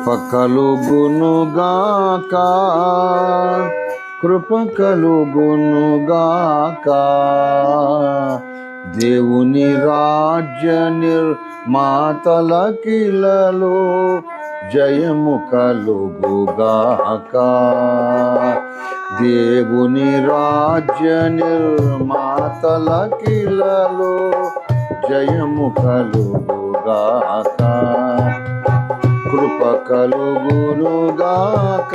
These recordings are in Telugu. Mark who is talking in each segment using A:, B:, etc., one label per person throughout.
A: కృప కలుగునుగాక, కృప కలుగునుగాక. దేవుని రాజ్య నిర్మాతలకిలలో జయము కలుగుగాక. దేవుని రాజ్య నిర్మాతలకిలలో జయము కలుగుగాక. కృప కలుగునుగాక,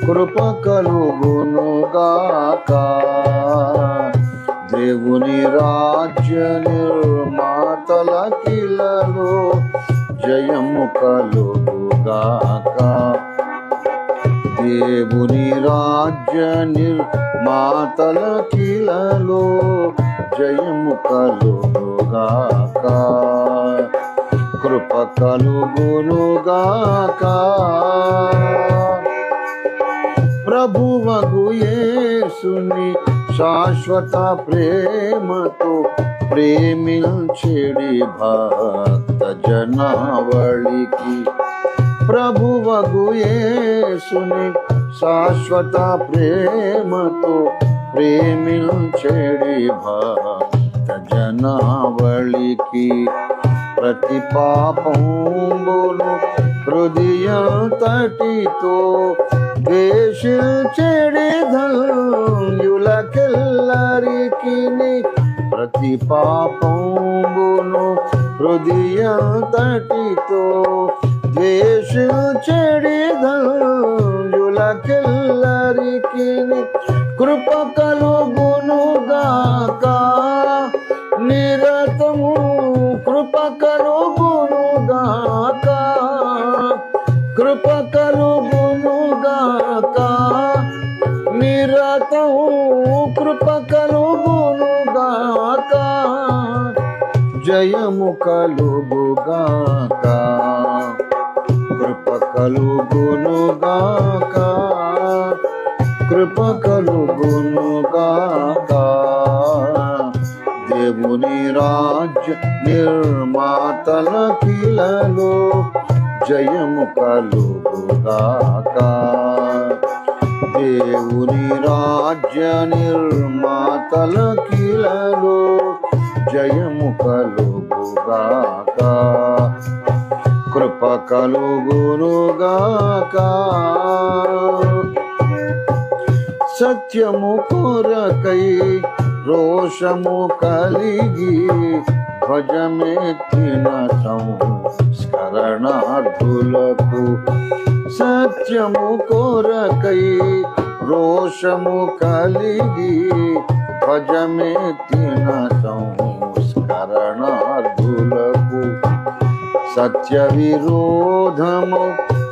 A: కృప కలుగునుగాక. దేవుని రాజ్య నిర్మాతలకిలలో జయము కలుగుగాక. దేవుని రాజ్య నిర్మాతలకిలలో జయము కలుగుగాక. కృప కలుగునుగాక. ప్రభువగు యేసుని శాశ్వత ప్రేమతో ప్రేమించెడి భక్త జనావళికి, ప్రభువగు యేసుని శాశ్వత ప్రేమతో ప్రేమించెడి భక్త జనావళికి, ప్రతి పాపంబును హృదయంతటితో ద్వేషించెడి ధన్యులకెల్లరికి, ప్రతి పాపంబును హృదయంతటితో ద్వేషించెడి ధన్యులకెల్లరికి, కృప కలుగునుగాక నిరతము, కృప కలుగునుగాక, కృప కలుగునుగాక నిరతము, కృప కలుగునుగాక. జయము కలుగుగాక, కృప కలుగునుగాక, కృప కలుగునుగాక. దేవుని రాజ్య నిర్మాతలకిలలో జయము కలుగుగాక. దేవుని రాజ్య నిర్మాతలకిలలో జయము కలుగుగాక. కృప కలుగునుగాక. సత్యము కొరకై రోషము కలిగి ధ్వజమెత్తిన సంస్కరణార్థులకు, సత్యము కొరకై రోషము కలిగి ధ్వజమెత్తిన సంస్కరణార్థులకు, సత్య విరోధము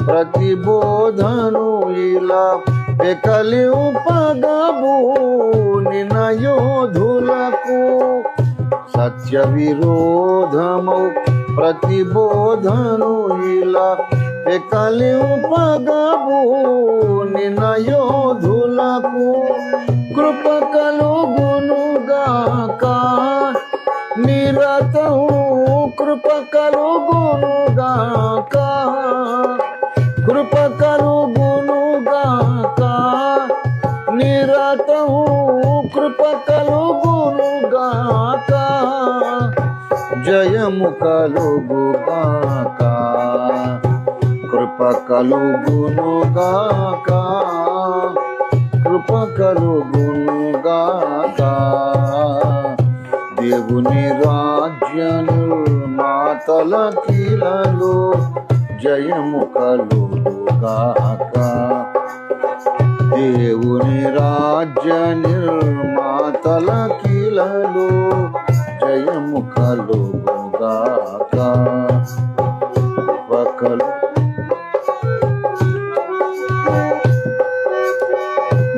A: ప్రతిబోధను ఇలా పెకలింపగబూని యోధులకు, సత్య విరోధము ప్రతిబోధను ఇలా పెకలింపగబూని యోధులకు, కృప కలుగునుగాక నిరతము, కృప కలుగునుగాక, కృప కలుగునుగాక నిరతము, కృప కలుగునుగాక. జయము కలుగుగాక, కృప కలుగునుగాక, కృప కలుగునుగాక. దేవుని రాజ్య నిర్మాతలకిలలో జయము కలుగుగాక. దేవుని రాజ్య నిర్మాతలకిలలో జయము కలుగుగాక.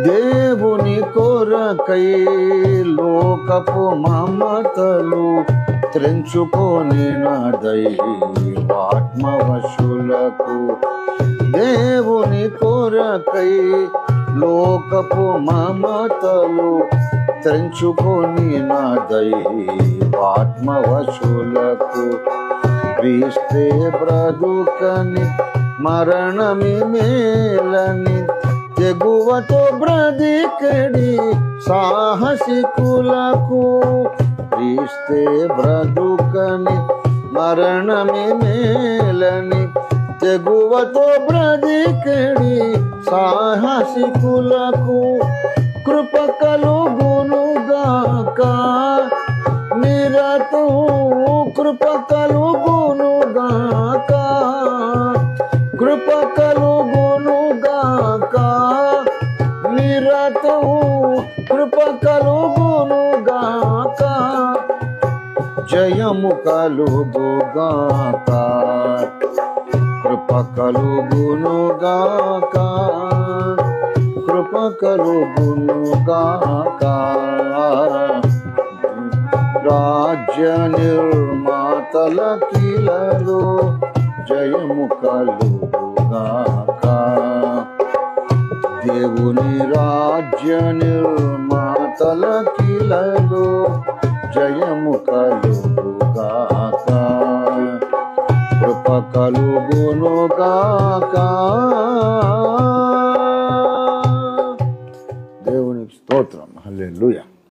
A: దేవుని కొరకై లోకపు మమతలు త్రెంచుకొని దైవాత్మవశులకు, దేవుని కొరకై లోకపు మమతలు త్రెంచుకొని దైవాత్మవశులకు, క్రీస్తే బ్రతుకని మరణమి మేలని తెగువతో బ్రతికడి సాహసికులకు క్రీస్తే బ్రతుకని మరణమి మేలని తెగువతో బ్రతికడి సాహసికులకు కృప కలుగునుగాక నిరతం కృప కలుగునుగాక కృప కలుగునుగాక నిరతం కృప కలుగునుగాక జయము కలుగుగాక కృప కలుగునుగాక కృప కలుగునుగాక రాజ్య నిర్మాతల కీలలో జయము కలుగుగాక దేవుని రాజ్య నిర్మాతల కీలలో జయము కలుగుగాక కృప కలుగునుగాక దేవునికి స్తోత్రం హల్లెలూయా.